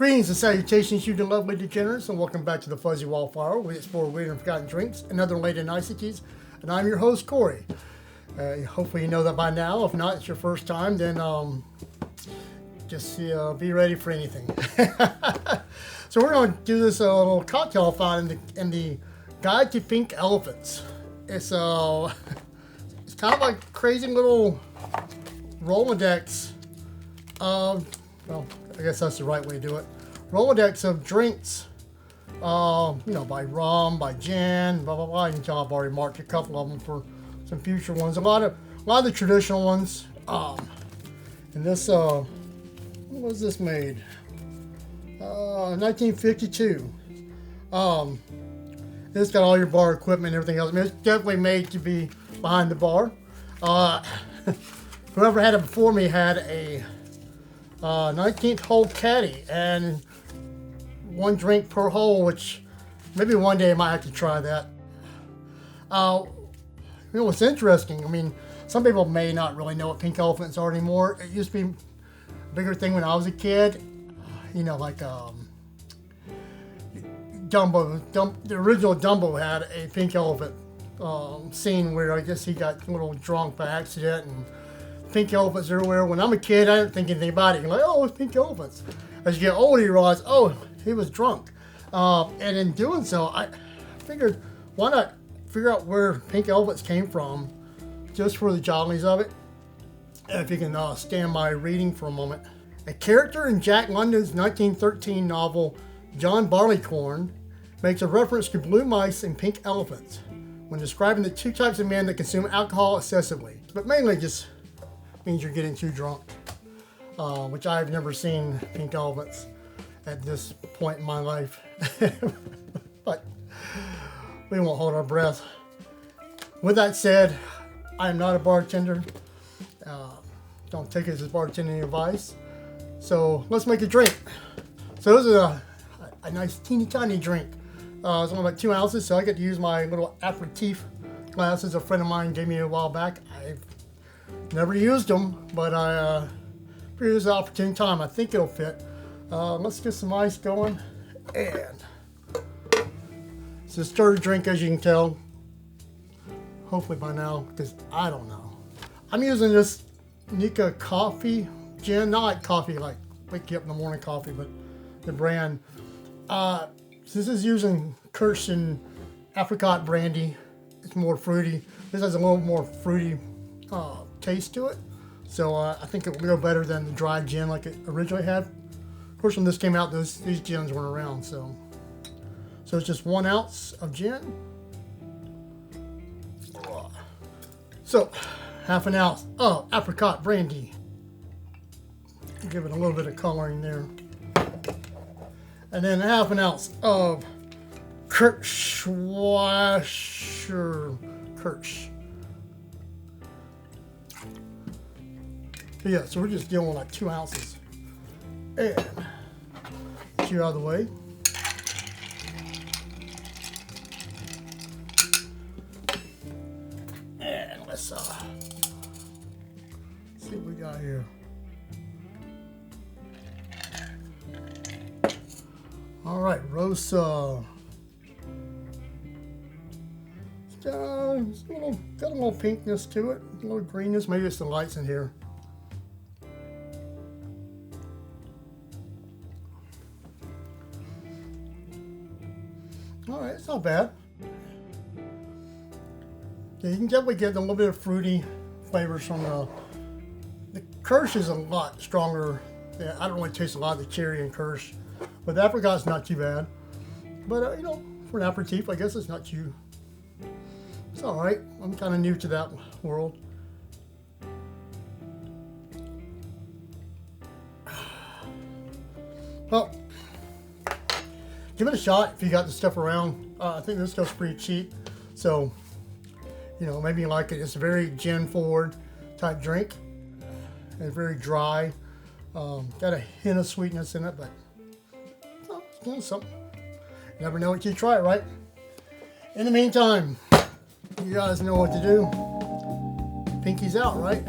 Greetings and salutations, you the lovely degenerates, and welcome back to the Fuzzy Wildflower, where we explore weird and forgotten drinks and other related niceties. And I'm your host, Corey. Hopefully you know that by now. If not, it's your first time, then just be ready for anything. So we're going to do this little cocktail font in the Guide to Pink Elephants. It's kind of like a crazy little rolodex of, well, I guess that's the right way to do it. Rolodex of drinks, by rum, by gin, blah blah blah. You can tell I've already marked a couple of them for some future ones. A lot of the traditional ones. And this, when was this made? 1952. It's got all your bar equipment and everything else. I mean, it's definitely made to be behind the bar. Whoever had it before me had a 19th hole caddy and one drink per hole, which maybe one day I might have to try that. What's interesting, I mean, some people may not really know what pink elephants are anymore. It used to be a bigger thing when I was a kid. Like Dumbo, the original Dumbo had a pink elephant scene where I guess he got a little drunk by accident and pink elephants everywhere. When I'm a kid, I didn't think anything about it. You're like, oh, it's pink elephants. As you get older, you realize, oh, he was drunk. And in doing so, I figured, why not figure out where pink elephants came from, just for the jollies of it. And if you can stand by reading for a moment. A character in Jack London's 1913 novel, John Barleycorn, makes a reference to blue mice and pink elephants when describing the two types of men that consume alcohol excessively, but mainly just means you're getting too drunk, which I've never seen pink elephants at this point in my life. But we won't hold our breath. With that said, I am not a bartender. Don't take it as bartending advice. So let's make a drink. So this is a nice teeny tiny drink. It's only about 2 ounces, so I get to use my little aperitif glasses a friend of mine gave me a while back. I've never used them, but I figured this is an opportune time. I think it'll fit. Let's get some ice going. And it's a stirred drink, as you can tell. Hopefully by now, because I don't know. I'm using this Nika coffee gin. Not like coffee, like wake you up in the morning coffee, but the brand. This is using Kirsh and Apricot Brandy. It's more fruity. This has a little more fruity taste to it. So I think it will go better than the dry gin like it originally had. Of course, when this came out, these gins weren't around. So it's just 1 ounce of gin. So half an ounce of Apricot Brandy. Give it a little bit of coloring there. And then half an ounce of Kirsch. Yeah, so we're just dealing with like 2 ounces. And get you out of the way. And let's see what we got here. All right, Rosa. Got a little pinkness to it, a little greenness. Maybe it's the lights in here. All right, it's not bad. Yeah, you can definitely get a little bit of fruity flavors from the Kirsch is a lot stronger. Yeah, I don't really taste a lot of the cherry in Kirsch. But the apricot's not too bad. But, for an aperitif, I guess it's not too... It's alright. I'm kind of new to that world. Well, give it a shot if you got the stuff around. I think this stuff's pretty cheap. So, maybe you like it. It's a very gin-forward type drink. It's very dry. Got a hint of sweetness in it, but... doing something. You never know until you try it, right? In the meantime, you guys know what to do. Pinky's out, right?